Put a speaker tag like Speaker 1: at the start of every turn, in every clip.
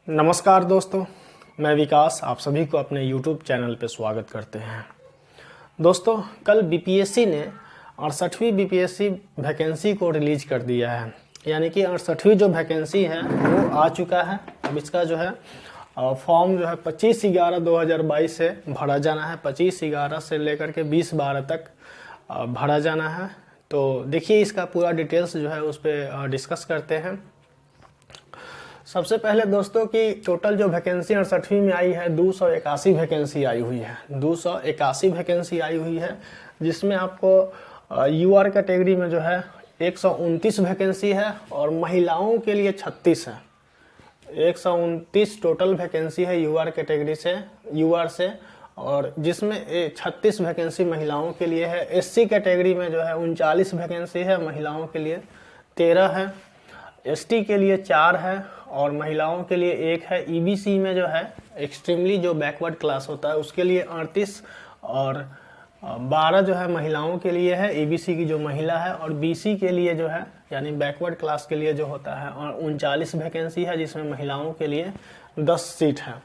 Speaker 1: नमस्कार दोस्तों, मैं विकास आप सभी को अपने YouTube चैनल पर स्वागत करते हैं। दोस्तों, कल बीपीएससी ने 68वीं बीपीएससी वैकेंसी को रिलीज कर दिया है। यानी कि 68वीं जो वैकेंसी है वो आ चुका है। अब इसका जो है फॉर्म जो है 25/11/2022 से भरा जाना है। 25/11 से लेकर के 20/12 तक भरा जाना है। तो देखिए इसका पूरा डिटेल्स जो है उस पर डिस्कस करते हैं। सबसे पहले दोस्तों की टोटल जो वैकेंसी 68वीं में आई है 281 वैकेंसी आई हुई है। 281 वैकेंसी आई हुई है, जिसमें आपको यूआर कैटेगरी में जो है 129 वैकेंसी है और महिलाओं के लिए 36 है। 129 टोटल वैकेंसी है यूआर कैटेगरी से, यूआर से, और जिसमें 36 वैकेंसी महिलाओं के लिए है। एससी कैटेगरी में जो है 39 वैकेंसी है, महिलाओं के लिए 13 है। एसटी के लिए 4 है और महिलाओं के लिए 1 है। ईबीसी में जो है एक्सट्रीमली जो बैकवर्ड क्लास होता है उसके लिए 38 और 12 जो है महिलाओं के लिए है, ईबीसी की जो महिला है। और बीसी के लिए जो है यानी बैकवर्ड क्लास के लिए जो होता है और 39 वैकेंसी है, जिसमें महिलाओं के लिए 10 सीट है।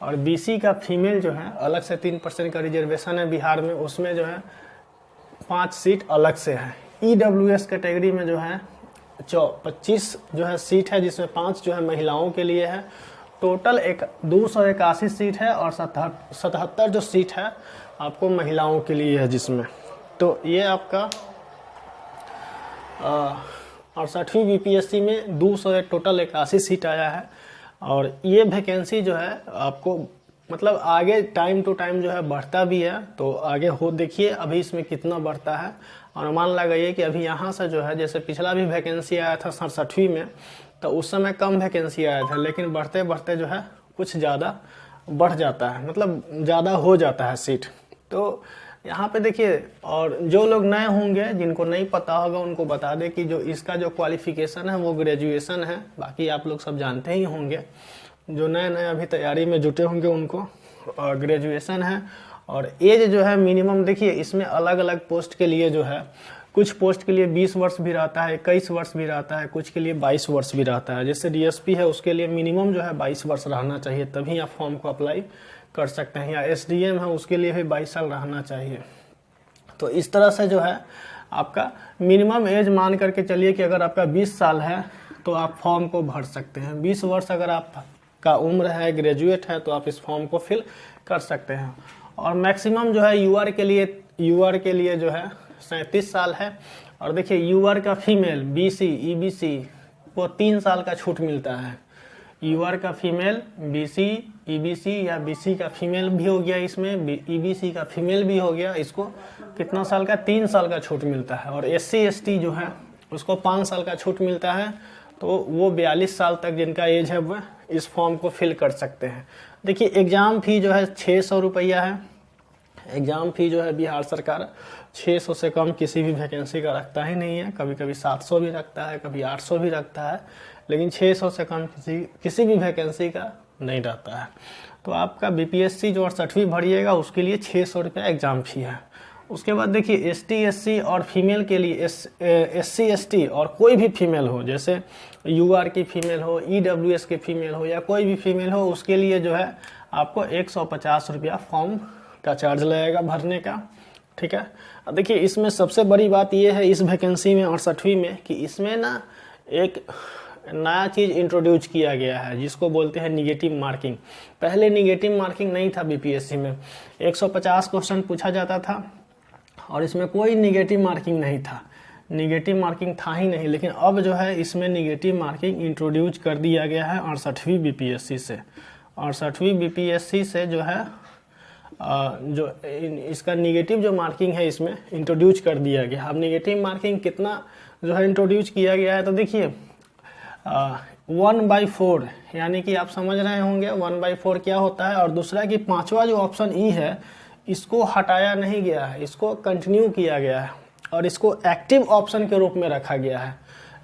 Speaker 1: और बीसी का फीमेल जो है अलग से 3% का रिजर्वेशन है बिहार में, उसमें जो है 5 सीट अलग से है। ईडब्ल्यूएस कैटेगरी में जो है 25 जो है सीट है, जिसमें 5 जो है महिलाओं के लिए है। टोटल 281 सीट है और 77 जो सीट है आपको महिलाओं के लिए है जिसमें। तो ये आपका 68वीं बीपीएससी में 200 टोटल 81 सीट आया है। और ये वैकेंसी जो है आपको मतलब आगे टाइम टू टाइम जो है बढ़ता भी है। तो आगे हो देखिए अभी इसमें कितना बढ़ता है। और मान लगाइए कि अभी यहाँ से जो है जैसे पिछला भी वैकेंसी आया था 67वीं में, तो उस समय कम वैकेंसी आया था, लेकिन बढ़ते बढ़ते जो है कुछ ज़्यादा बढ़ जाता है, मतलब ज़्यादा हो जाता है सीट। तो यहाँ पे देखिए, और जो लोग नए होंगे जिनको नहीं पता होगा उनको बता दें कि जो इसका जो क्वालिफिकेशन है वो ग्रेजुएशन है। बाकी आप लोग सब जानते ही होंगे, जो नए नए अभी तैयारी में जुटे होंगे उनको ग्रेजुएशन है। और एज जो है मिनिमम देखिए इसमें अलग अलग पोस्ट के लिए जो है, कुछ पोस्ट के लिए 20 वर्ष भी रहता है, 21 वर्ष भी रहता है, कुछ के लिए 22 वर्ष भी रहता है। जैसे डीएसपी है उसके लिए मिनिमम जो है 22 वर्ष रहना चाहिए, तभी आप फॉर्म को अप्लाई कर सकते हैं। या एसडीएम है उसके लिए भी 22 साल रहना चाहिए। तो इस तरह से जो है आपका मिनिमम एज मान करके चलिए कि अगर आपका 20 साल है तो आप फॉर्म को भर सकते हैं। 20 वर्ष अगर आपका उम्र है, ग्रेजुएट है, तो आप इस फॉर्म को फिल कर सकते हैं। और मैक्सिमम जो है यूआर के लिए जो है 37 साल है। और देखिए यूआर का फीमेल, बीसी, ईबीसी को 3 साल का छूट मिलता है। यूआर का फीमेल, बीसी, ईबीसी या बीसी का फीमेल भी हो गया, इसमें ईबीसी का फीमेल भी हो गया, इसको कितना साल का, 3 साल का छूट मिलता है। और एससी एसटी जो है उसको 5 साल का छूट मिलता है। तो वो 42 साल तक जिनका एज है वह इस फॉर्म को फिल कर सकते हैं। देखिए एग्ज़ाम फी जो है 600 रुपया है। एग्ज़ाम फी जो है बिहार सरकार 600 से कम किसी भी वैकेंसी का रखता ही नहीं है। कभी कभी 700 भी रखता है, कभी 800 भी रखता है, लेकिन 600 से कम किसी भी वैकेंसी का नहीं रहता है। तो आपका बीपीएससी जो 68वीं भरिएगा उसके लिए 600 रुपया एग्ज़ाम फी है। उसके बाद देखिए एसटी एससी और फीमेल के लिए एससी एसटी और कोई भी फीमेल हो, जैसे यूआर की फीमेल हो, ईडब्ल्यूएस की फीमेल हो या कोई भी फीमेल हो, उसके लिए जो है आपको 150 रुपया फॉर्म का चार्ज लगेगा भरने का। ठीक है। देखिए इसमें सबसे बड़ी बात यह है इस वैकेंसी में 68वीं में कि इसमें ना एक नया चीज़ इंट्रोड्यूस किया गया है जिसको बोलते हैं निगेटिव मार्किंग। पहले निगेटिव मार्किंग नहीं था बीपीएससी में। 150 क्वेश्चन पूछा जाता था और इसमें कोई निगेटिव मार्किंग नहीं था, निगेटिव मार्किंग था ही नहीं। लेकिन अब जो है इसमें निगेटिव मार्किंग इंट्रोड्यूस कर दिया गया है 68वीं बीपीएससी से। 68वीं बीपीएससी से जो है जो इसका निगेटिव जो मार्किंग है इसमें इंट्रोड्यूस कर दिया गया। अब निगेटिव मार्किंग कितना जो है इंट्रोड्यूस किया गया है, तो देखिए 1/4 यानी कि आप समझ रहे होंगे 1/4 क्या होता है। और दूसरा कि 5वां जो ऑप्शन ई है इसको हटाया नहीं गया है, इसको कंटिन्यू किया गया है और इसको एक्टिव ऑप्शन के रूप में रखा गया है।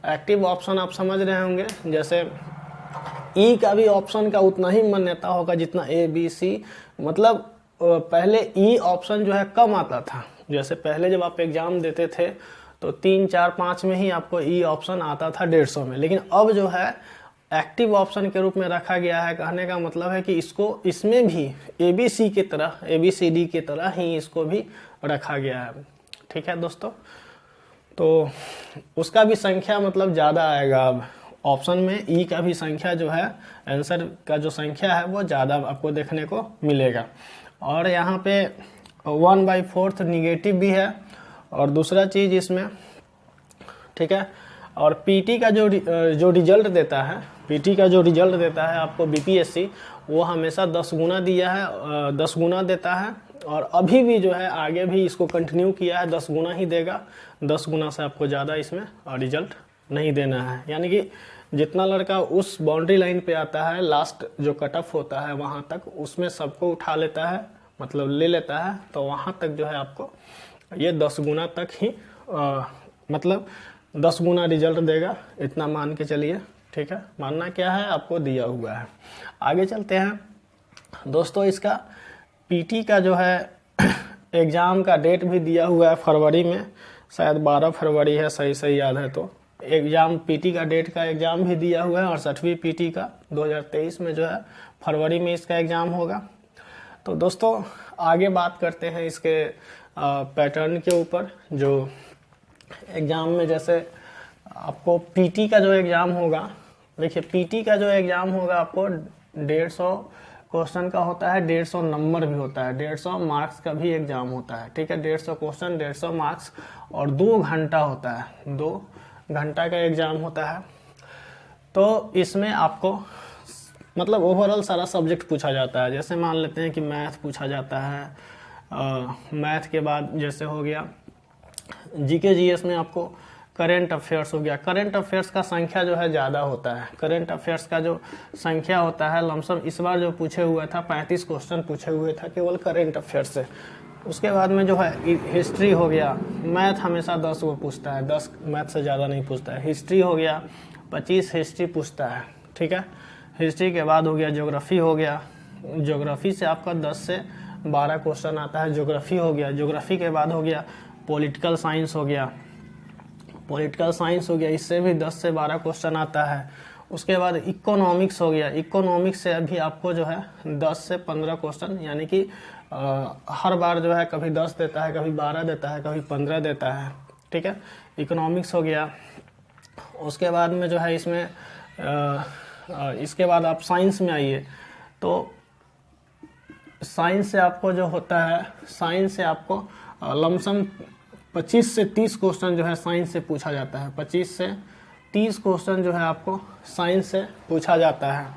Speaker 1: एक्टिव ऑप्शन आप समझ रहे होंगे, जैसे ई का भी ऑप्शन का उतना ही मान्यता होगा जितना ए बी सी। मतलब पहले ई ऑप्शन जो है कम आता था। जैसे पहले जब आप एग्जाम देते थे तो 3, 4, 5 में ही आपको ई ऑप्शन आता था 150 में, लेकिन अब जो है एक्टिव ऑप्शन के रूप में रखा गया है। कहने का मतलब है कि इसको इसमें भी ABC की तरह, ABCD की तरह ही इसको भी रखा गया है। ठीक है दोस्तों, तो उसका भी संख्या मतलब ज़्यादा आएगा। अब ऑप्शन में ई का भी संख्या जो है, आंसर का जो संख्या है वो ज़्यादा आपको देखने को मिलेगा। और यहाँ पे 1/4 निगेटिव भी है। और दूसरा चीज़ इसमें, ठीक है, और पीटी का जो रिजल्ट देता है, पीटी का जो रिजल्ट देता है आपको बीपीएससी, वो हमेशा 10 गुना दिया है, 10 गुना देता है। और अभी भी जो है आगे भी इसको कंटिन्यू किया है, 10 गुना ही देगा। 10 गुना से आपको ज़्यादा इसमें रिजल्ट नहीं देना है। यानी कि जितना लड़का उस बाउंड्री लाइन पे आता है, लास्ट जो कट ऑफ होता है वहाँ तक, उसमें सबको उठा लेता है, मतलब ले लेता है, तो वहाँ तक जो है आपको ये 10 गुना तक ही मतलब 10 गुना रिजल्ट देगा, इतना मान के चलिए। ठीक है, मानना क्या है, आपको दिया हुआ है। आगे चलते हैं दोस्तों। इसका पीटी का जो है एग्ज़ाम का डेट भी दिया हुआ है फरवरी में, शायद 12 फरवरी है, सही याद है तो। एग्ज़ाम पीटी का डेट का एग्ज़ाम भी दिया हुआ है, और 6वीं पीटी का 2023 में जो है फरवरी में इसका एग्ज़ाम होगा। तो दोस्तों आगे बात करते हैं इसके पैटर्न के ऊपर। जो एग्ज़ाम में जैसे आपको पीटी का जो एग्ज़ाम होगा, देखिए पीटी का जो एग्ज़ाम होगा आपको 150 क्वेश्चन का होता है, 150 नंबर भी होता है, 150 मार्क्स का भी एग्ज़ाम होता है। ठीक है, 150 क्वेश्चन, 150 मार्क्स, और 2 घंटा होता है, 2 घंटा का एग्ज़ाम होता है। तो इसमें आपको मतलब ओवरऑल सारा सब्जेक्ट पूछा जाता है। जैसे मान लेते हैं कि मैथ पूछा जाता है, मैथ के बाद जैसे हो गया जीके जीएस में आपको करेंट अफेयर्स हो गया। करेंट अफेयर्स का संख्या जो है ज़्यादा होता है। करेंट अफेयर्स का जो संख्या होता है लमसम, इस बार जो पूछे हुए था 35 क्वेश्चन पूछे हुए था केवल करेंट अफेयर्स से। उसके बाद में जो है हिस्ट्री हो गया। मैथ हमेशा 10 वो पूछता है, 10 मैथ से ज़्यादा नहीं पूछता है। हिस्ट्री हो गया, 25 हिस्ट्री पूछता है। ठीक है, हिस्ट्री के बाद हो गया ज्योग्राफी हो गया। ज्योग्राफी से आपका 10 से 12 क्वेश्चन आता है, ज्योग्राफी हो गया। ज्योग्राफी के बाद हो गया पॉलिटिकल साइंस हो गया। पॉलिटिकल साइंस हो गया, इससे भी 10 से 12 क्वेश्चन आता है। उसके बाद इकोनॉमिक्स हो गया। इकोनॉमिक्स से अभी आपको जो है 10 से 15 क्वेश्चन, यानी कि हर बार जो है कभी 10 देता है, कभी 12 देता है, कभी 15 देता है। ठीक है, इकोनॉमिक्स हो गया। उसके बाद में जो है इसमें इसके बाद आप साइंस में आइए, तो साइंस से आपको जो होता है, साइंस से आपको लमसम 25 से 30 क्वेश्चन जो है साइंस से पूछा जाता है। 25 से 30 क्वेश्चन जो है आपको साइंस से पूछा जाता है।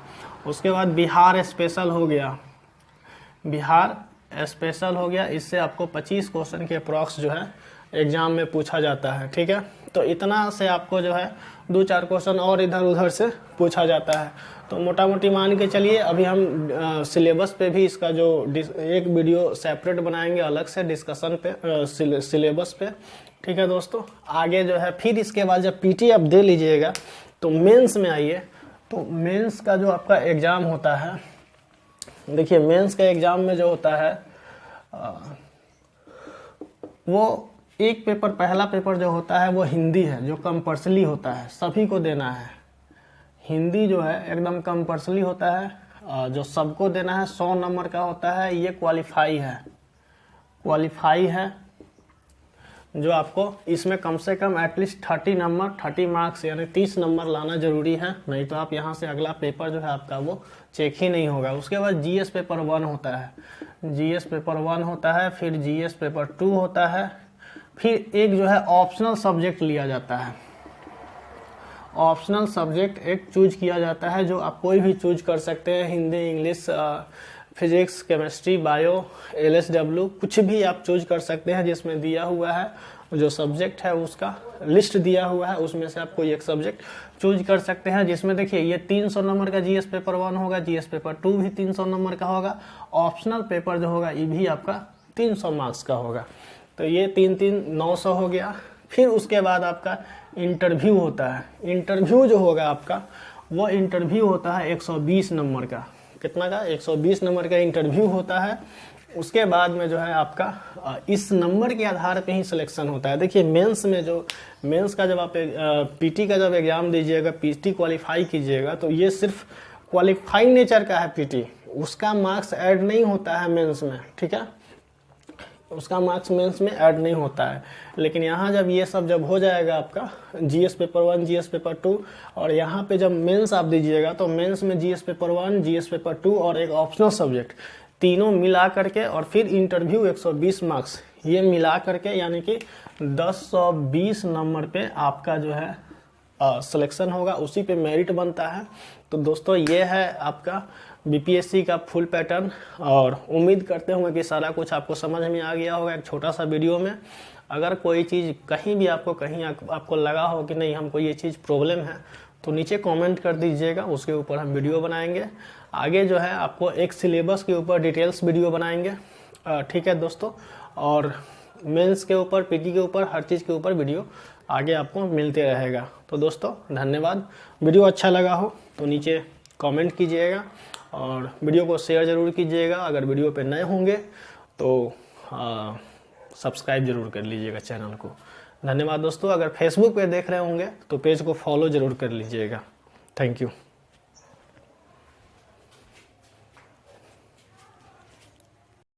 Speaker 1: उसके बाद बिहार स्पेशल हो गया। बिहार स्पेशल हो गया, इससे आपको 25 क्वेश्चन के अप्रॉक्स जो है एग्जाम में पूछा जाता है। ठीक है, तो इतना से आपको जो है 2-4 क्वेश्चन और इधर उधर से पूछा जाता है। तो मोटा मोटी मान के चलिए, अभी हम सिलेबस पे भी इसका जो एक वीडियो सेपरेट बनाएंगे अलग से डिस्कशन पे, सिलेबस पे। ठीक है दोस्तों, आगे जो है फिर इसके बाद जब पीटी आप दे लीजिएगा तो मेंस में आइए। तो मेंस का जो आपका एग्ज़ाम होता है, देखिए मेंस का एग्ज़ाम में जो होता है वो एक पेपर, पहला पेपर जो होता है वो हिंदी है, जो कंपल्सरी होता है, सभी को देना है। हिंदी जो है एकदम कंपल्सरी होता है, जो सबको देना है, 100 नंबर का होता है। ये क्वालिफाई है जो आपको इसमें कम से कम एटलीस्ट 30 नंबर, 30 मार्क्स यानी 30 नंबर लाना जरूरी है, नहीं तो आप यहाँ से अगला पेपर जो है आपका वो चेक ही नहीं होगा। उसके बाद जीएस पेपर 1 होता है, जीएस पेपर 1 होता है, फिर जीएस पेपर 2 होता है, फिर एक जो है ऑप्शनल सब्जेक्ट लिया जाता है। ऑप्शनल सब्जेक्ट एक चूज किया जाता है, जो आप कोई भी चूज कर सकते हैं, Hindi, English, physics, chemistry, bio, LSW, कुछ भी आप चूज कर सकते हैं। जिसमें दिया हुआ है जो सब्जेक्ट है उसका लिस्ट दिया हुआ है, उसमें से आप कोई एक सब्जेक्ट चूज कर सकते हैं। जिसमें देखिए ये 300 नंबर का जीएस पेपर 1 होगा, जीएस पेपर 2 भी 300 नंबर का होगा, ऑप्शनल पेपर जो होगा ये भी आपका 300 मार्क्स का होगा। तो ये 3-3 900 हो गया। फिर उसके बाद आपका इंटरव्यू होता है। इंटरव्यू जो होगा आपका, वो इंटरव्यू होता है 120 नंबर का। कितना का? 120 नंबर का इंटरव्यू होता है। उसके बाद में जो है आपका इस नंबर के आधार पे ही सिलेक्शन होता है। देखिए मेंस में जो मेंस का जब आप पीटी का जब एग्जाम दीजिएगा, पीटी क्वालिफाई कीजिएगा, तो ये सिर्फ क्वालिफाई नेचर का है पीटी, उसका मार्क्स ऐड नहीं होता है मेंस में, ठीक है, उसका मार्क्स मेंस में ऐड नहीं होता है। लेकिन यहाँ जब ये सब जब हो जाएगा आपका जीएस पेपर 1, जीएस पेपर 2, और यहाँ पे जब मेंस आप दीजिएगा तो मेंस में जीएस पेपर 1, जीएस पेपर 2 और एक ऑप्शनल सब्जेक्ट, तीनों मिला करके, और फिर इंटरव्यू 120 मार्क्स, ये मिला करके यानी कि 1020 नंबर पे आपका जो है सिलेक्शन होगा, उसी पे मेरिट बनता है। तो दोस्तों ये है आपका बीपीएससी का फुल पैटर्न, और उम्मीद करते होंगे कि सारा कुछ आपको समझ में आ गया होगा एक छोटा सा वीडियो में। अगर कोई चीज़ कहीं भी आपको आपको लगा हो कि नहीं हमको ये चीज़ प्रॉब्लम है, तो नीचे कमेंट कर दीजिएगा, उसके ऊपर हम वीडियो बनाएंगे। आगे जो है आपको एक सिलेबस के ऊपर डिटेल्स वीडियो बनाएंगे, ठीक है दोस्तों, और मेंस के ऊपर, पीटी के ऊपर, हर चीज़ के ऊपर वीडियो आगे आपको मिलते रहेगा। तो दोस्तों धन्यवाद। वीडियो अच्छा लगा हो तो नीचे कमेंट कीजिएगा और वीडियो को शेयर ज़रूर कीजिएगा। अगर वीडियो पे नए होंगे तो सब्सक्राइब जरूर कर लीजिएगा चैनल को। धन्यवाद दोस्तों। अगर फेसबुक पे देख रहे होंगे तो पेज को फॉलो ज़रूर कर लीजिएगा। Thank you.